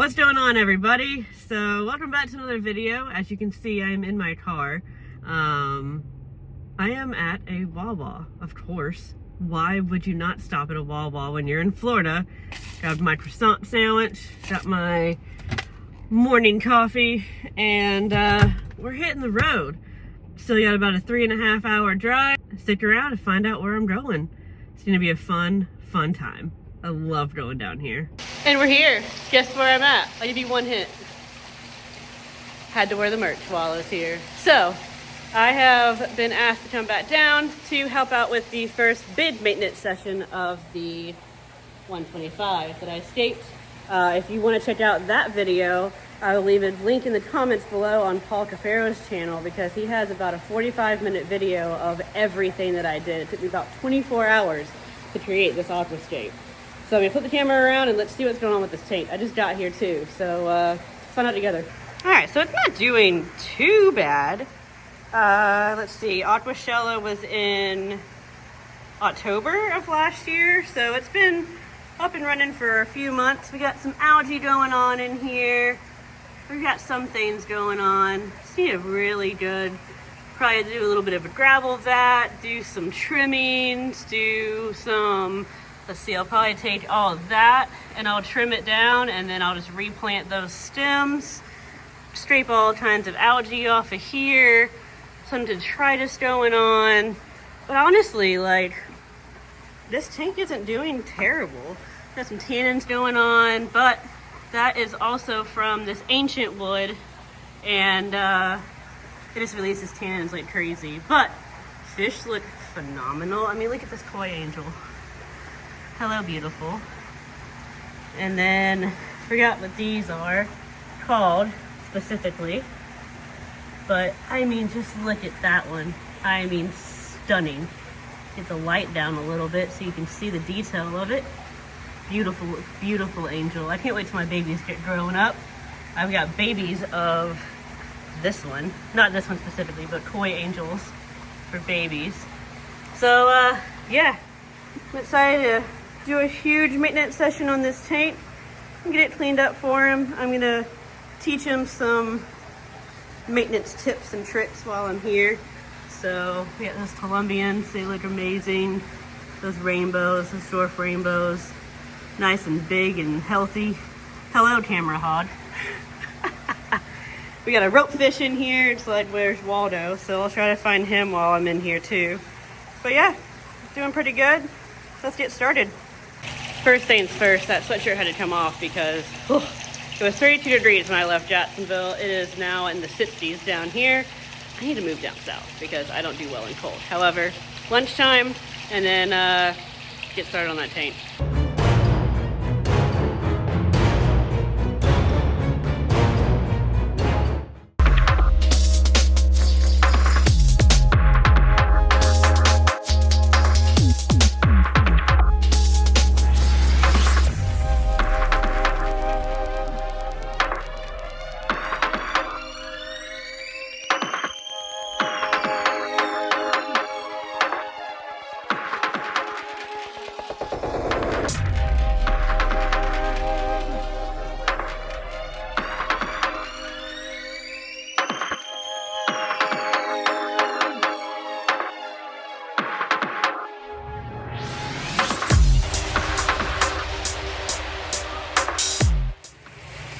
What's going on, everybody? So welcome back to another video. As you can see, I'm in my car. I am at a Wawa, of course. Why would you not stop at a Wawa when you're in Florida? Got my croissant sandwich, got my morning coffee, and we're hitting the road. Still got about a 3.5 hour drive. Stick around and find out where I'm going. It's gonna be a fun time. I love going down here. And we're here. Guess where I'm at? I'll give you one hint. Had to wear the merch while I was here. So, I have been asked to come back down to help out with the first bid maintenance session of the 125 that I escaped. If you want to check out that video, I will leave a link in the comments below on Paul Cafero's channel because he has about a 45-minute video of everything that I did. It took me about 24 hours to create this aquascape. So I'm gonna flip the camera around and let's see what's going on with this tank. I just got here too, so let's find out together. All right, so it's not doing too bad. Let's see, Aquashello was in October of last year, so it's been up and running for a few months. We got some algae going on in here. We've got some things going on. Just need a really good, probably do a little bit of a gravel vat, do some trimmings, do some, let's see, I'll probably take all of that and I'll trim it down and then I'll just replant those stems, scrape all kinds of algae off of here, some detritus going on. But honestly, like, this tank isn't doing terrible. Got some tannins going on, but that is also from this ancient wood and it just releases tannins like crazy. But fish look phenomenal. I mean, look at this koi angel. Hello, beautiful. And then, I forgot what these are called specifically. But, I mean, just look at that one. I mean, stunning. Get the light down a little bit so you can see the detail of it. Beautiful, beautiful angel. I can't wait till my babies get growing up. I've got babies of this one. Not this one specifically, but koi angels for babies. So, yeah. I'm excited to do a huge maintenance session on this tank and get it cleaned up for him. I'm gonna teach him some maintenance tips and tricks while I'm here. So we got those Colombians, they look amazing. Those rainbows, those dwarf rainbows, nice and big and healthy. Hello, camera hog. We got a rope fish in here. It's like, where's Waldo? So I'll try to find him while I'm in here too. But yeah, doing pretty good. Let's get started. First things first, that sweatshirt had to come off because it was 32 degrees when I left Jacksonville. It is now in the 60s down here. I need to move down south because I don't do well in cold. However, lunchtime and then get started on that tank.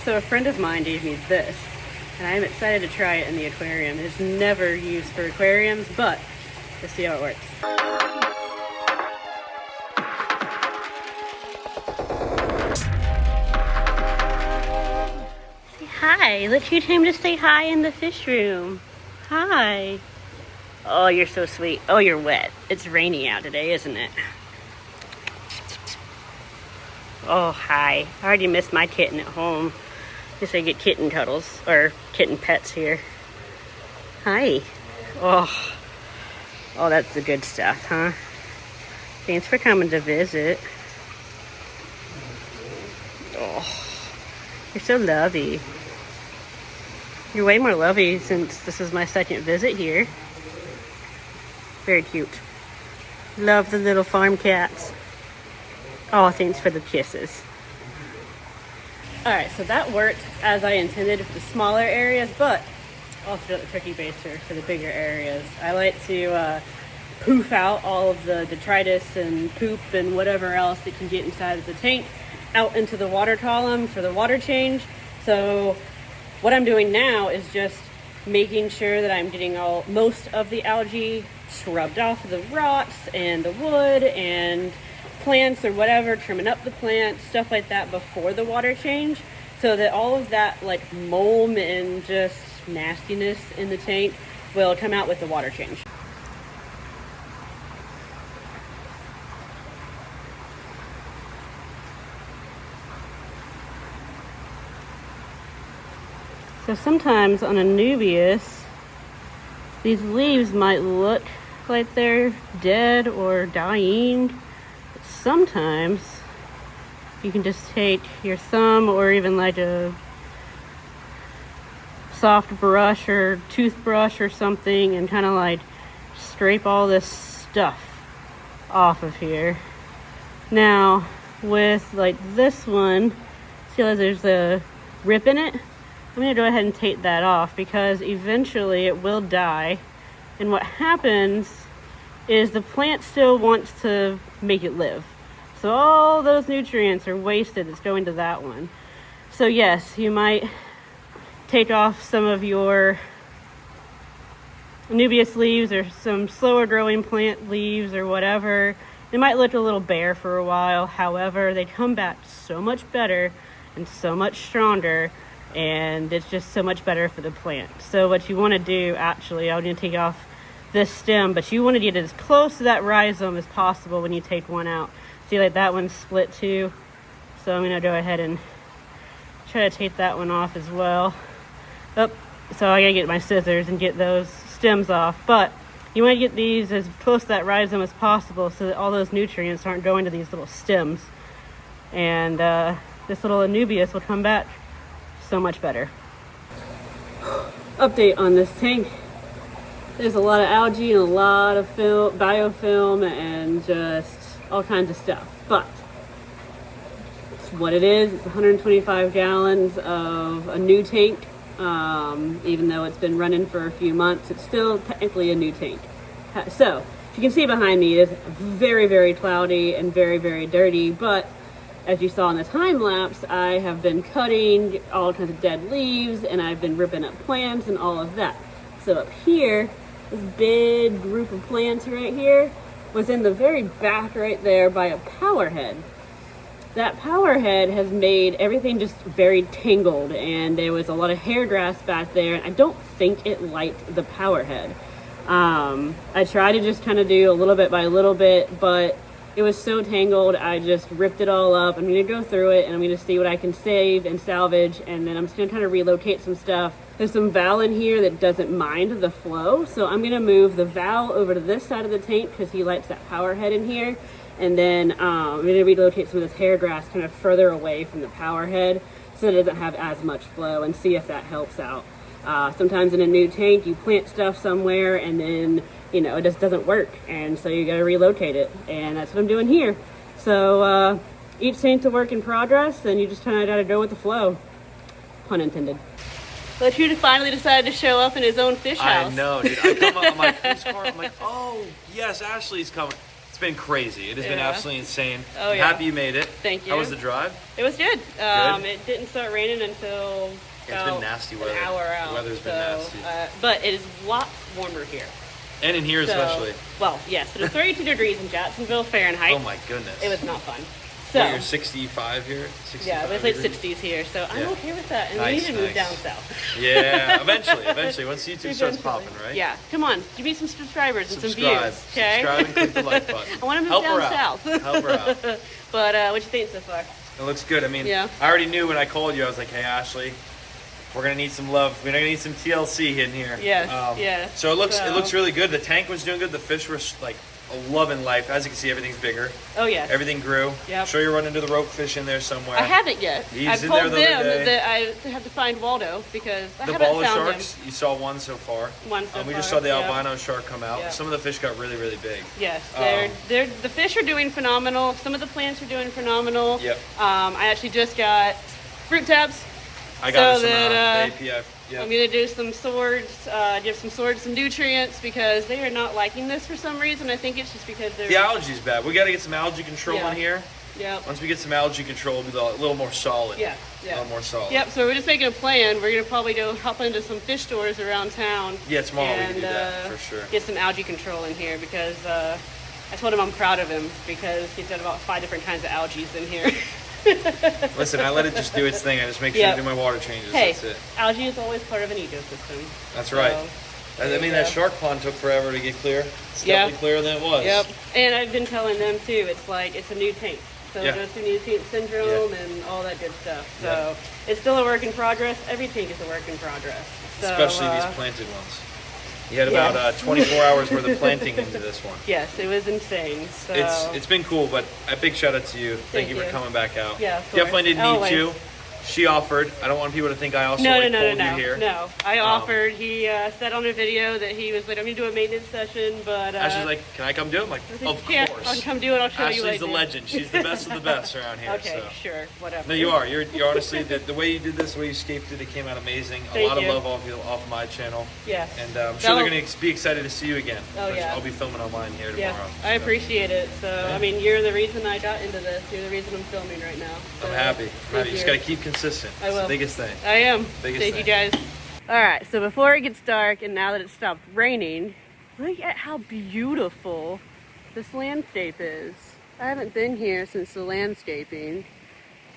So a friend of mine gave me this, and I am excited to try it in the aquarium. It's never used for aquariums, but let's see how it works. Say hi. Let's you time to say hi in the fish room. Hi. Oh, you're so sweet. Oh, you're wet. It's rainy out today, isn't it? Oh, hi. I already missed my kitten at home. Guess I get kitten cuddles, or kitten pets here. Hi. Oh, that's the good stuff, huh? Thanks for coming to visit. Oh, you're so lovey. You're way more lovey since this is my second visit here. Very cute. Love the little farm cats. Oh, thanks for the kisses. All right, so that worked as I intended for the smaller areas, but also got the turkey baster for the bigger areas. I like to poof out all of the detritus and poop and whatever else that can get inside of the tank out into the water column for the water change. So what I'm doing now is just making sure that I'm getting most of the algae scrubbed off of the rocks and the wood and plants or whatever, trimming up the plants, stuff like that before the water change, so that all of that like mold and just nastiness in the tank will come out with the water change. So sometimes on Anubias, these leaves might look like they're dead or dying. Sometimes you can just take your thumb or even like a soft brush or toothbrush or something and kind of like scrape all this stuff off of here. Now with like this one, see how there's a rip in it? I'm going to go ahead and take that off because eventually it will die. And what happens is the plant still wants to make it live. So all those nutrients are wasted. It's going to that one. So yes, you might take off some of your Anubias leaves or some slower growing plant leaves or whatever. They might look a little bare for a while. However, they come back so much better and so much stronger, and it's just so much better for the plant. So what you want to do, actually, I'm going to take off this stem, but you want to get as close to that rhizome as possible when you take one out. See, like that one's split too. So I'm going to go ahead and try to take that one off as well. Oh, so I got to get my scissors and get those stems off. But you want to get these as close to that rhizome as possible so that all those nutrients aren't going to these little stems. And this little Anubias will come back so much better. Update on this tank. There's a lot of algae and a lot of biofilm and just all kinds of stuff, but it's what it is. It's 125 gallons of a new tank. Even though it's been running for a few months, it's still technically a new tank. So as you can see behind me, it is very, very cloudy and very, very dirty, but as you saw in the time lapse, I have been cutting all kinds of dead leaves and I've been ripping up plants and all of that. So up here, this big group of plants right here was in the very back right there by a power head. That power head has made everything just very tangled, and there was a lot of hair grass back there, and I don't think it liked the power head. I tried to just kind of do a little bit by little bit, but it was so tangled, I just ripped it all up. I'm going to go through it, and I'm going to see what I can save and salvage, and then I'm just going to kind of relocate some stuff. There's some Val in here that doesn't mind the flow, so I'm going to move the Val over to this side of the tank because he likes that power head in here. And then I'm going to relocate some of this hair grass kind of further away from the power head so that it doesn't have as much flow, and see if that helps out. Sometimes in a new tank, you plant stuff somewhere and then, you know, it just doesn't work, and so you got to relocate it, and that's what I'm doing here. So each tank's a work in progress, and you just kind of got to go with the flow, pun intended. But you finally decided to show up in his own fish house. I know, dude. I come up, I'm like, who's car? I'm like, oh yes, Ashley's coming. It's been crazy. It has been absolutely insane. Oh, I'm happy you made it. Thank you. How was the drive? It was good. It didn't start raining until it's been nasty weather. An hour out. The weather's been nasty. But it is a lot warmer here. And in here especially. Well, yes, but it's 32 degrees in Jacksonville, Fahrenheit. Oh my goodness. It was not fun. So, well, you're 65 here? 65 yeah, but it's like 60s here, so I'm okay with that. And we need to move down south. Yeah, eventually, once YouTube starts popping, right? Yeah, come on, give me some subscribers and some views, okay? Subscribe and click the like button. I want to move down south. Help her out. But what you think so far? It looks good. I mean, I already knew when I called you, I was like, hey, Ashley, we're going to need some love. We're going to need some TLC in here. Yes, So it looks really good. The tank was doing good. The fish were like loving life. As you can see, everything's bigger. Oh, yeah. Everything grew. Yep. I'm sure you're running into the rope fish in there somewhere. I haven't yet. He's I've told them that I have to find Waldo because I haven't found sharks, him. You saw one so far. We just saw the albino shark come out. Some of the fish got really, really big. Yes, the fish are doing phenomenal. Some of the plants are doing phenomenal. Yep. I actually just got fruit tabs. I got so some that, APF. Yep. I'm gonna do some swords, give some swords some nutrients because they are not liking this for some reason. I think it's just because they're... The algae's bad. We gotta get some algae control in here. Yep. Once we get some algae control, it'll be a little more solid. Yeah. A little more solid. Yep, so we're just making a plan. We're gonna probably go hop into some fish stores around town. Yeah, tomorrow we can do that, for sure. Get some algae control in here because I told him I'm proud of him because he's got about 5 different kinds of algae in here. Listen, I let it just do its thing. I just make sure to do my water changes. Hey, that's it. Algae is always part of an ecosystem. That's right. I mean, that shark pond took forever to get clear. It's definitely clearer than it was. Yep. And I've been telling them too, it's like it's a new tank. So it goes through new tank syndrome and all that good stuff. So it's still a work in progress. Every tank is a work in progress. So, especially these planted ones. You had about 24 hours worth of planting into this one. Yes, it was insane. So it's been cool, but a big shout out to you. Thank you for coming back out. Yeah, of course. Definitely didn't need you. She offered. I don't want people to think I also pulled you here. No, I offered. He said on a video that he was like, I'm going to do a maintenance session, but... Ashley's like, can I come do it? I'm like, of course. I'll come do it. I'll show you what I do. Ashley's the legend. She's the best of the best around here. Okay, sure, whatever. No, you are. You're honestly, the way you did this, the way you escaped it came out amazing. A lot of love off my channel. Yes. And I'm sure they're going to be excited to see you again. Oh, yeah. I'll be filming online here tomorrow. Yeah, I appreciate it. So, I mean, you're the reason I got into this. You're the reason I'm filming right now. So, I'm happy. You just got to keep consistent. I will. Biggest thing. I am. Thank you guys. All right, so before it gets dark and now that it's stopped raining, look at how beautiful this landscape is. I haven't been here since the landscaping,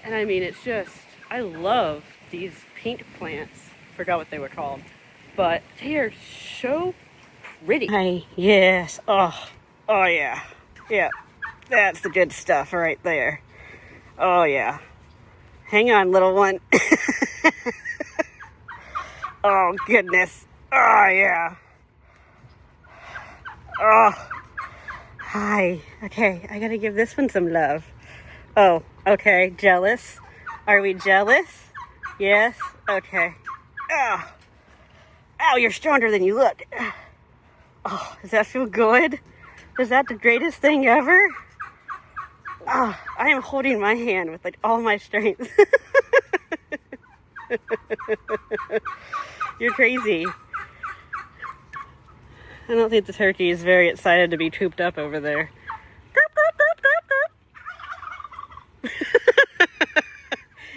and I mean, it's just, I love these pink plants. Forgot what they were called, but they are so pretty. Yes. Oh yeah. Yeah, that's the good stuff right there. Oh yeah. Hang on, little one. Oh, goodness. Oh, yeah. Oh. Hi. Okay, I gotta give this one some love. Oh, okay. Jealous? Are we jealous? Yes? Okay. Oh. Ow, you're stronger than you look. Oh, does that feel good? Is that the greatest thing ever? Oh, I am holding my hand with like all my strength. You're crazy. I don't think the turkey is very excited to be cooped up over there.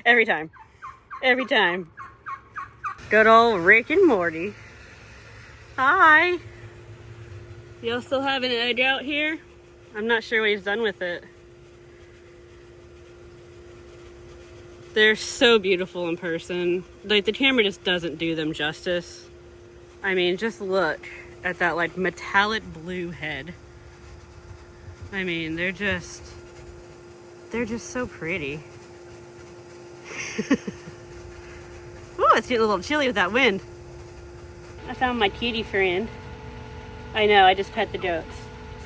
Every time. Every time. Good old Rick and Morty. Hi. Y'all still have an egg out here? I'm not sure what he's done with it. They're so beautiful in person. Like, the camera just doesn't do them justice. I mean, just look at that, like, metallic blue head. I mean, they're just so pretty. Oh, it's getting a little chilly with that wind. I found my kitty friend. I know, I just pet the goats.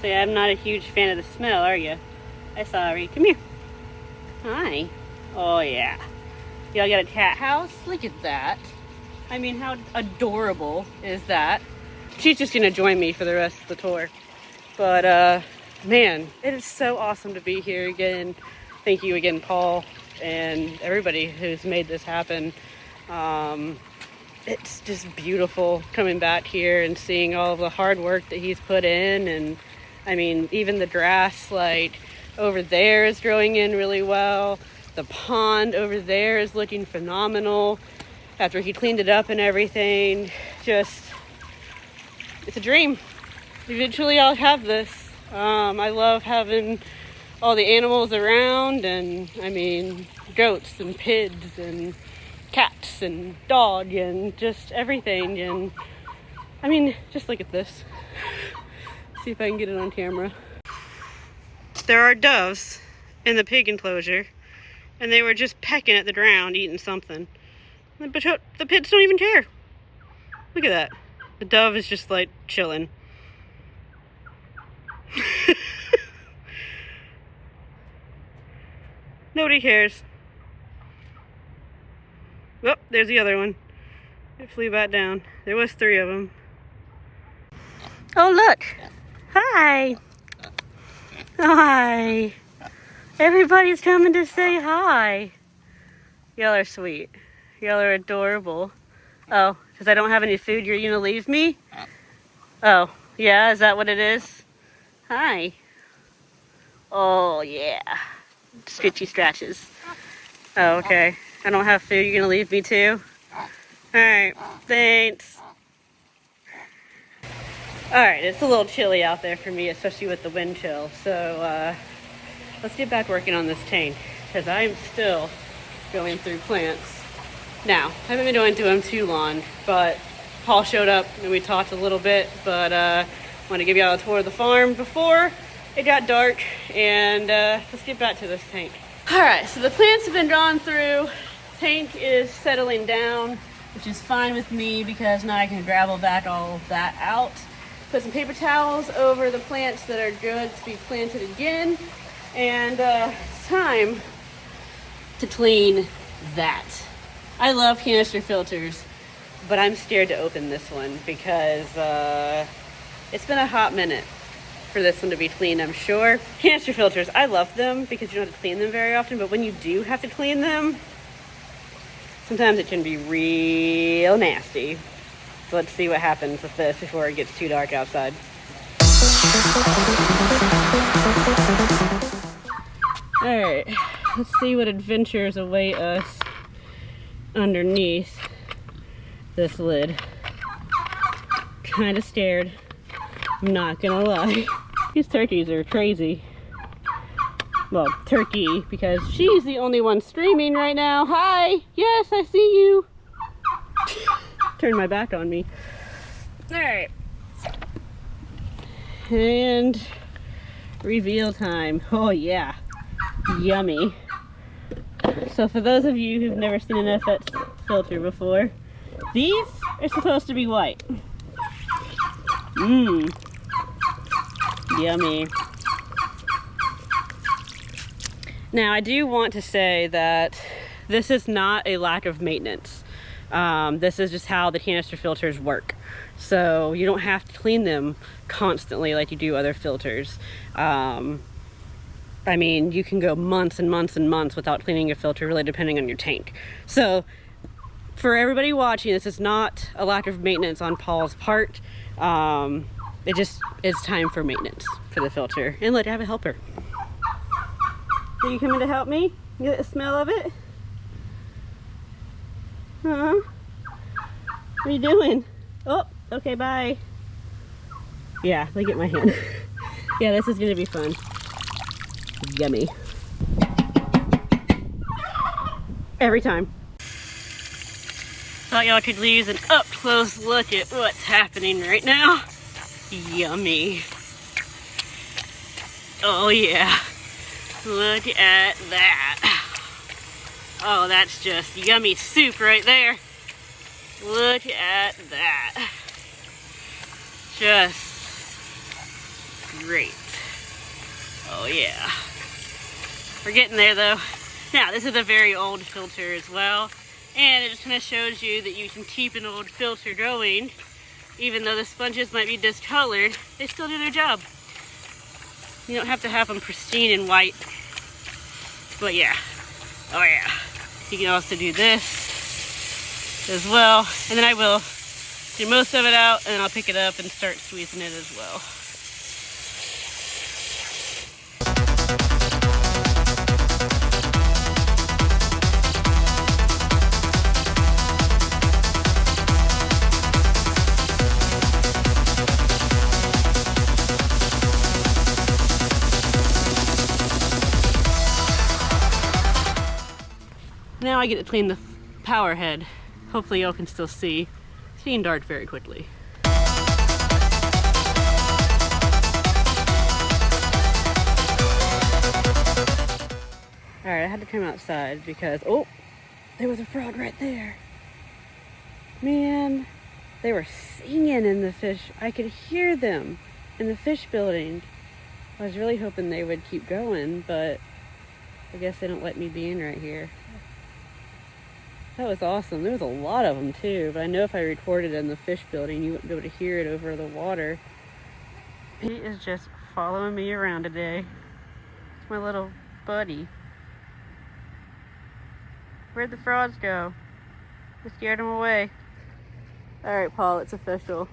So yeah, I'm not a huge fan of the smell, are you? I'm sorry. Come here. Hi. Oh yeah. Y'all got a cat house? Look at that. I mean, how adorable is that? She's just gonna join me for the rest of the tour. But man, it is so awesome to be here again. Thank you again, Paul, and everybody who's made this happen. It's just beautiful coming back here and seeing all of the hard work that he's put in. And I mean, even the grass, like, over there is growing in really well. The pond over there is looking phenomenal after he cleaned it up and everything. Just, it's a dream. Eventually I'll have this. I love having all the animals around, and I mean, goats and pigs and cats and dog and just everything. And I mean, just look at this. See if I can get it on camera. There are doves in the pig enclosure, and they were just pecking at the ground, eating something. But the pigs don't even care. Look at that. The dove is just like chilling. Nobody cares. Oh, there's the other one. It flew back down. There was 3 of them. Oh, look. Hi. Hi. Everybody's coming to say hi. Y'all are sweet. Y'all are adorable. Oh, because I don't have any food, you're gonna leave me? Oh, yeah, is that what it is? Hi. Oh, yeah. Stitchy scratches. Oh, okay. I don't have food, you're gonna leave me too? Alright, thanks. Alright, it's a little chilly out there for me, especially with the wind chill. So, let's get back working on this tank, because I'm still going through plants. Now, I haven't been going through them too long, but Paul showed up and we talked a little bit, but I want to give y'all a tour of the farm before it got dark, and let's get back to this tank. Alright, so the plants have been drawn through. Tank is settling down, which is fine with me because now I can gravel back all of that out. Put some paper towels over the plants that are good to be planted again, and it's time to clean that. I love canister filters, but I'm scared to open this one because it's been a hot minute for this one to be cleaned, I'm sure. Canister filters, I love them because you don't have to clean them very often, but when you do have to clean them, sometimes it can be real nasty. So let's see what happens with this before it gets too dark outside. Alright, let's see what adventures await us underneath this lid. Kind of scared, I'm not gonna lie. These turkeys are crazy. Well, Turkey, because she's the only one screaming right now. Hi, yes, I see you. Turn my back on me. All right, and reveal time. Oh yeah, yummy. So for those of you who've never seen an FX filter before, these are supposed to be white. Mmm, yummy. Now I do want to say that this is not a lack of maintenance. This is just how the canister filters work. So you don't have to clean them constantly like you do other filters. I mean, you can go months and months and months without cleaning a filter, really depending on your tank. So for everybody watching, this is not a lack of maintenance on Paul's part. It just is time for maintenance for the filter, and let have a helper. Are you coming to help me? You get the smell of it? Huh? What are you doing? Oh, okay, bye. Yeah, look at my hand. Yeah, this is gonna be fun. Yummy. Every time. Thought y'all could use an up close look at what's happening right now. Yummy. Oh yeah. Look at that. Oh, that's just yummy soup right there. Look at that. Just great. Oh yeah. We're getting there though. Now, this is a very old filter as well, and it just kind of shows you that you can keep an old filter going. Even though the sponges might be discolored, they still do their job. You don't have to have them pristine and white. But yeah, oh yeah. You can also do this as well, and then I will do most of it out, and then I'll pick it up and start squeezing it as well. Now I get to clean the power head. Hopefully y'all can still see. It's being dark very quickly. Alright, I had to come outside because, oh, there was a frog right there. Man, they were singing in the fish. I could hear them in the fish building. I was really hoping they would keep going, but I guess they don't let me be in right here. That was awesome. There was a lot of them too, but I know if I recorded in the fish building, you wouldn't be able to hear it over the water. He is just following me around today. It's my little buddy. Where'd the frogs go? We scared them away. All right, Paul, it's official.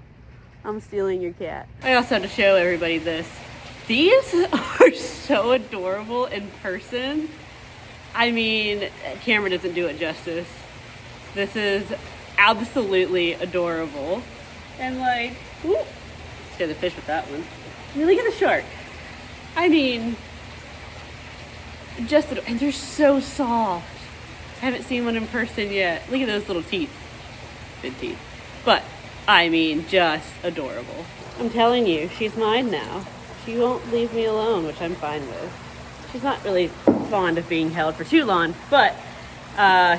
I'm stealing your cat. I also had to show everybody this. These are so adorable in person. I mean, camera doesn't do it justice. This is absolutely adorable. And like, ooh, scare the fish with that one. I mean, look at the shark. I mean, and they're so soft. I haven't seen one in person yet. Look at those little teeth. Big teeth. But, I mean, just adorable. I'm telling you, she's mine now. She won't leave me alone, which I'm fine with. She's not really fond of being held for too long, but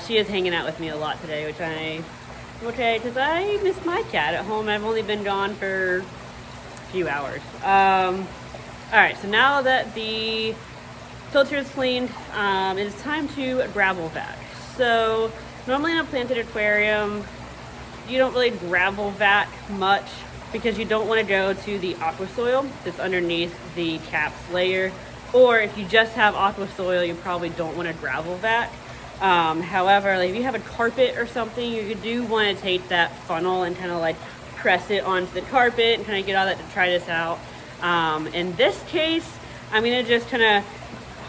she is hanging out with me a lot today, because I miss my cat at home. I've only been gone for a few hours. All right, so now that the filter is cleaned, it is time to gravel vac. So normally in a planted aquarium, you don't really gravel vac much because you don't want to go to the aqua soil that's underneath the caps layer. Or if you just have aqua soil, you probably don't want to gravel vac. However, like if you have a carpet or something, you do want to take that funnel and kind of like press it onto the carpet and kind of get all that detritus out. In this case, I'm going to just kind of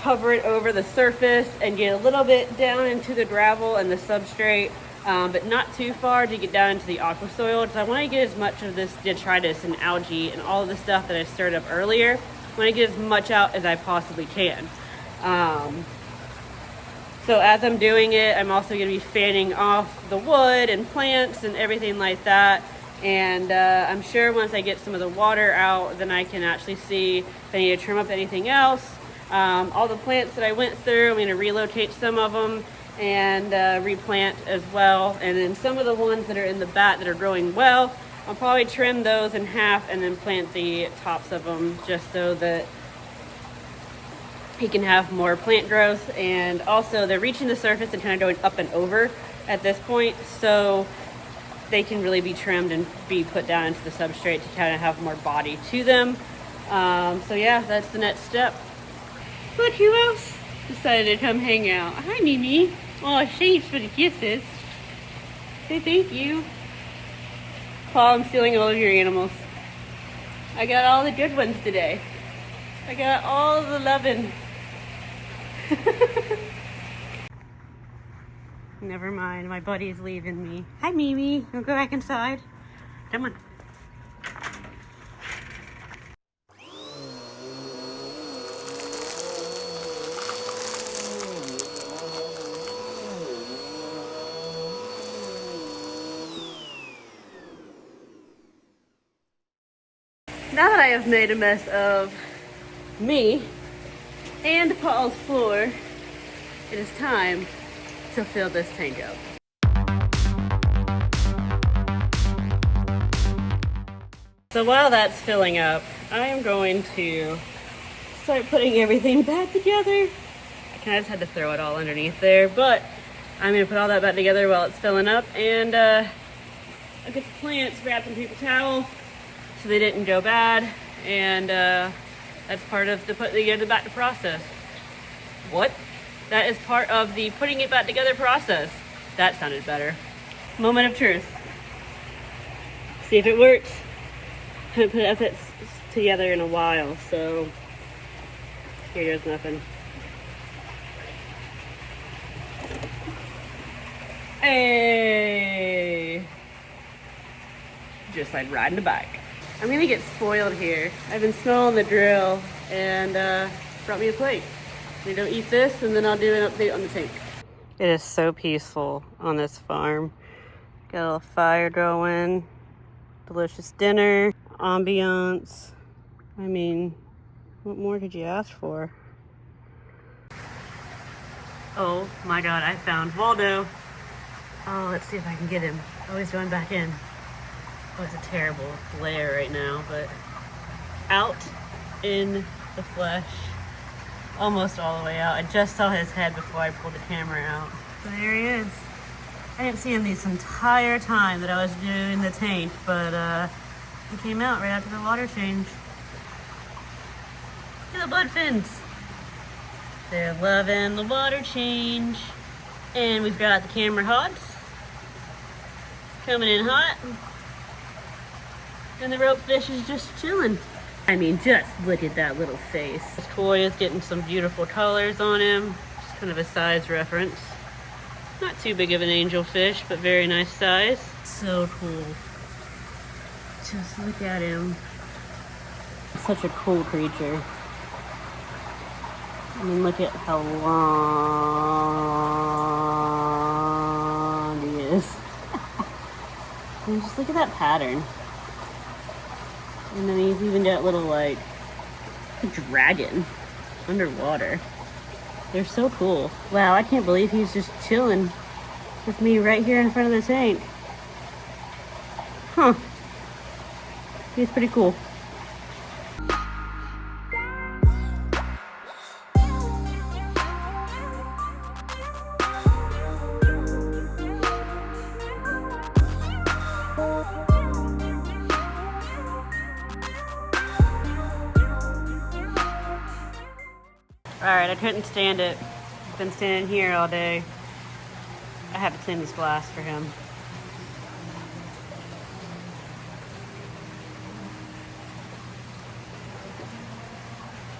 hover it over the surface and get a little bit down into the gravel and the substrate, but not too far to get down into the aqua soil, because I want to get as much of this detritus and algae and all of the stuff that I stirred up earlier. I want to get as much out as I possibly can. So as I'm doing it, I'm also going to be fanning off the wood and plants and everything like that. And I'm sure once I get some of the water out, then I can actually see if I need to trim up anything else. All the plants that I went through, I'm going to relocate some of them and replant as well. And then some of the ones that are in the bat that are growing well, I'll probably trim those in half and then plant the tops of them just so that he can have more plant growth. And also they're reaching the surface and kind of going up and over at this point, so they can really be trimmed and be put down into the substrate to kind of have more body to them. So yeah, that's the next step. Look who else decided to come hang out. Hi, Mimi. Oh, thanks for the kisses. Say thank you. Paul, I'm stealing all of your animals. I got all the good ones today. I got all the lovin'. Never mind, my buddy's leaving me. Hi, Mimi. Wanna go back inside? Come on. Now that I have made a mess of me and Paul's floor, it is time to fill this tank up. So while that's filling up, I am going to start putting everything back together. I kind of just had to throw it all underneath there, but I'm going to put all that back together while it's filling up, and I'll get the plants wrapped in paper towel so they didn't go bad, and that's part of the putting it back to process. What? That is part of the putting it back together process. That sounded better. Moment of truth. See if it works. I haven't put it together in a while, so here goes nothing. Hey! Just like riding a bike. I'm gonna get spoiled here. I've been smelling the drill and brought me a plate. We don't eat this, and then I'll do an update on the tank. It is so peaceful on this farm. Got a little fire going, delicious dinner, ambiance. I mean, what more could you ask for? Oh my God, I found Waldo. Oh, let's see if I can get him. Oh, he's going back in. Oh, it's a terrible glare right now, but out in the flesh, almost all the way out. I just saw his head before I pulled the camera out. So there he is. I didn't see him this entire time that I was doing the tank, but he came out right after the water change. Look at the blood fins. They're loving the water change. And we've got the camera hogs coming in hot. And the rope fish is just chilling. I mean, just look at that little face. This koi is getting some beautiful colors on him. Just kind of a size reference. Not too big of an angelfish, but very nice size. So cool. Just look at him. Such a cool creature. I mean, look at how long he is. And just look at that pattern. And then he's even got little, like, dragon underwater. They're so cool. Wow, I can't believe he's just chilling with me right here in front of the tank. Huh. He's pretty cool. Alright, I couldn't stand it. I've been standing here all day. I have to clean this glass for him.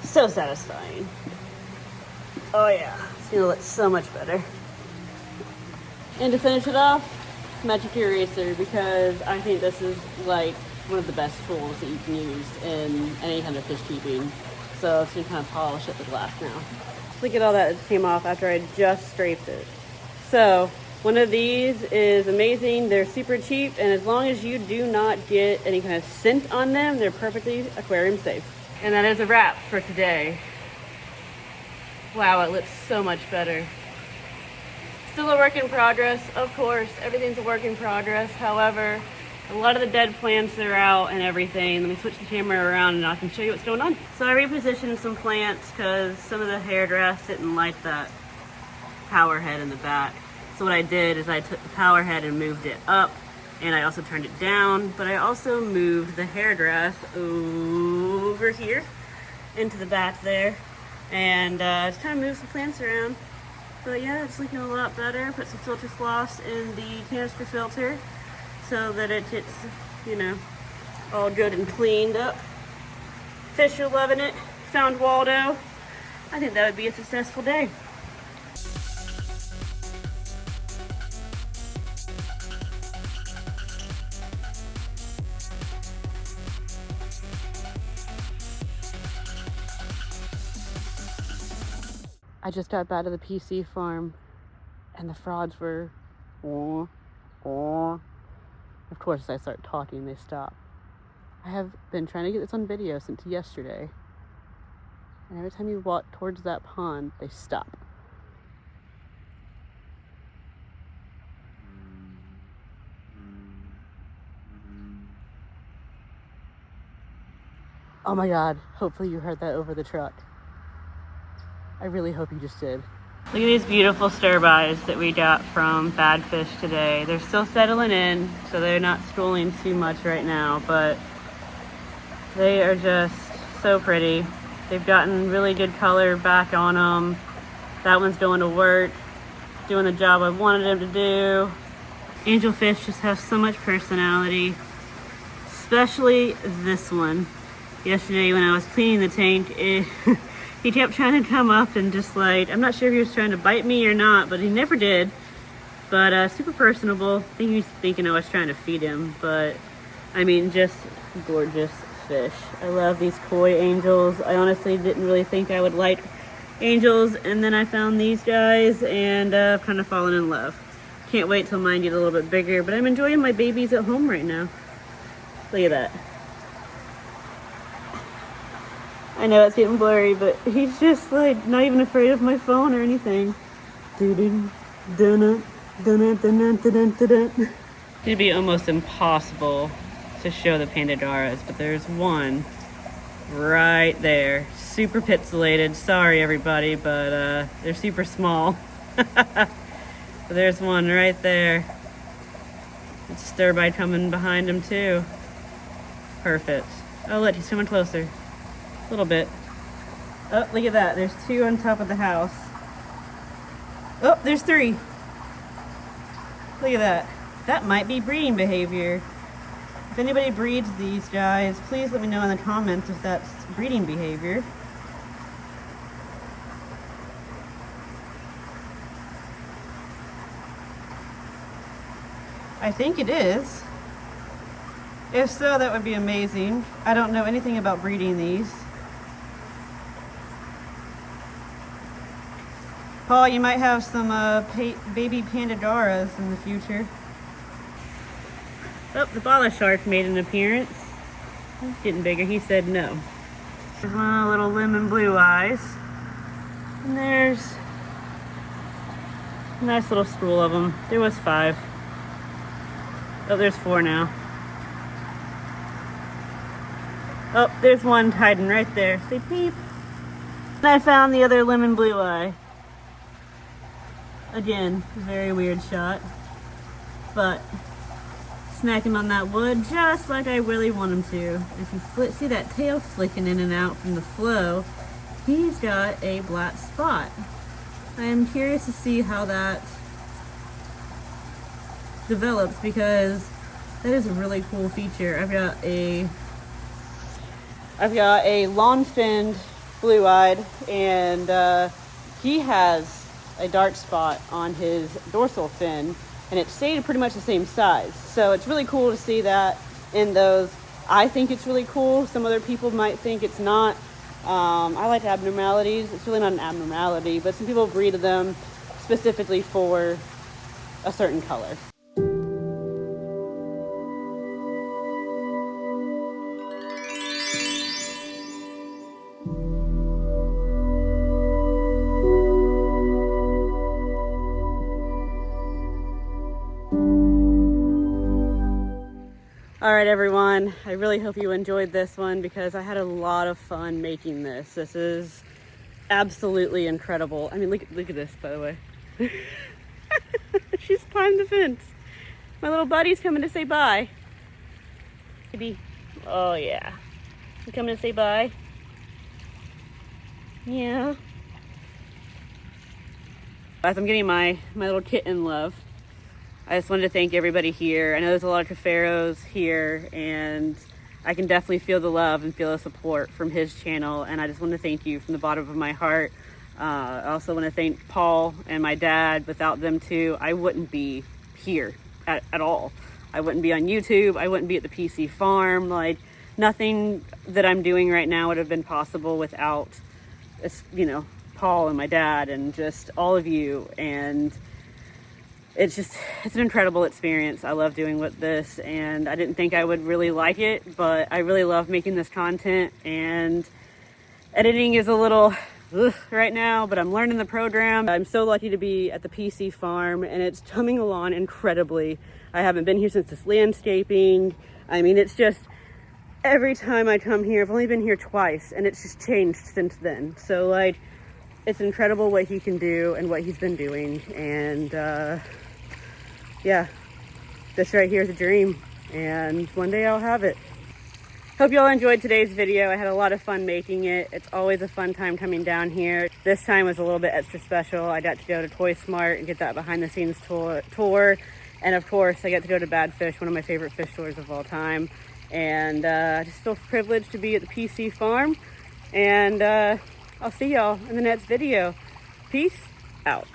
So satisfying. Oh yeah, it's gonna look so much better. And to finish it off, magic eraser, because I think this is like one of the best tools that you can use in any kind of fish keeping. So it's gonna kind of polish up the glass now. Look at all that came off after I just scraped it. So one of these is amazing. They're super cheap, and as long as you do not get any kind of scent on them, they're perfectly aquarium safe. And that is a wrap for today. Wow, it looks so much better. Still a work in progress, of course. Everything's a work in progress. However, a lot of the dead plants are out and everything. Let me switch the camera around and I can show you what's going on. So I repositioned some plants because some of the hair grass didn't like that power head in the back. So what I did is I took the power head and moved it up, and I also turned it down, but I also moved the hair grass over here into the back there, and just kind of moved some plants around. But yeah, it's looking a lot better. Put some filter floss in the canister filter so that it gets, you know, all good and cleaned up. Fish are loving it. Found Waldo. I think that would be a successful day. I just got back to the PC farm and the frogs were, oh. Of course, as I start talking, they stop. I have been trying to get this on video since yesterday. And every time you walk towards that pond, they stop. Oh my God, hopefully you heard that over the truck. I really hope you just did. Look at these beautiful stir-bys that we got from BadFish today. They're still settling in, so they're not schooling too much right now, but they are just so pretty. They've gotten really good color back on them. That one's going to work, doing the job I wanted him to do. Angelfish just have so much personality, especially this one. Yesterday when I was cleaning the tank, he kept trying to come up and just like, I'm not sure if he was trying to bite me or not, but he never did. But super personable. I think he was thinking I was trying to feed him, but I mean, just gorgeous fish. I love these koi angels. I honestly didn't really think I would like angels, and then I found these guys and kind of fallen in love. Can't wait till mine get a little bit bigger, but I'm enjoying my babies at home right now. Look at that. I know it's getting blurry, but he's just like not even afraid of my phone or anything. It'd be almost impossible to show the Pandadaras, but there's one right there. Super pixelated. Sorry everybody, but they're super small. But there's one right there. It's a stir-by coming behind him too. Perfect. Oh look, he's coming closer. A little bit. Oh, look at that. There's two on top of the house. Oh, there's three. Look at that. That might be breeding behavior. If anybody breeds these guys, please let me know in the comments if that's breeding behavior. I think it is. If so, that would be amazing. I don't know anything about breeding these. Paul, you might have some baby Pandadoras in the future. Oh, the bala shark made an appearance. He's getting bigger. He said no. There's one little lemon blue eyes. And there's a nice little school of them. There was 5. Oh, there's 4 now. Oh, there's one hiding right there. Say peep. And I found the other lemon blue eye. Again, very weird shot. But snack him on that wood just like I really want him to. If you see that tail flicking in and out from the flow, he's got a black spot. I am curious to see how that develops because that is a really cool feature. I've got a long-finned blue-eyed, and he has a dark spot on his dorsal fin, and it stayed pretty much the same size. So it's really cool to see that in those. I think it's really cool. Some other people might think it's not. I like abnormalities. It's really not an abnormality, but some people breed them specifically for a certain color. All right, everyone, I really hope you enjoyed this one because I had a lot of fun making this. This is absolutely incredible. I mean, look at this, by the way. She's climbed the fence. My little buddy's coming to say bye. Maybe. Oh, yeah. You coming to say bye? Yeah. As I'm getting my little kitten love, I just wanted to thank everybody here. I know there's a lot of Caferos here, and I can definitely feel the love and feel the support from his channel, and I just want to thank you from the bottom of my heart. I also want to thank Paul and my dad. Without them too, I wouldn't be here at all. I wouldn't be on YouTube. I wouldn't be at the PC farm. Like, nothing that I'm doing right now would have been possible without, you know, Paul and my dad and just all of you. And it's an incredible experience. I love doing with this, and I didn't think I would really like it, but I really love making this content, and editing is a little right now, but I'm learning the program. I'm so lucky to be at the PC farm, and it's coming along incredibly. I haven't been here since this landscaping. I mean, it's just every time I come here, I've only been here twice, and it's just changed since then. So like, it's incredible what he can do and what he's been doing, and yeah, this right here is a dream, and one day I'll have it. Hope you all enjoyed today's video. I had a lot of fun making it. It's always a fun time coming down here. This time was a little bit extra special. I got to go to Toy Smart and get that behind the scenes tour. And of course, I got to go to BadFish, one of my favorite fish stores of all time. And I just feel privileged to be at the PC farm. And I'll see y'all in the next video. Peace out.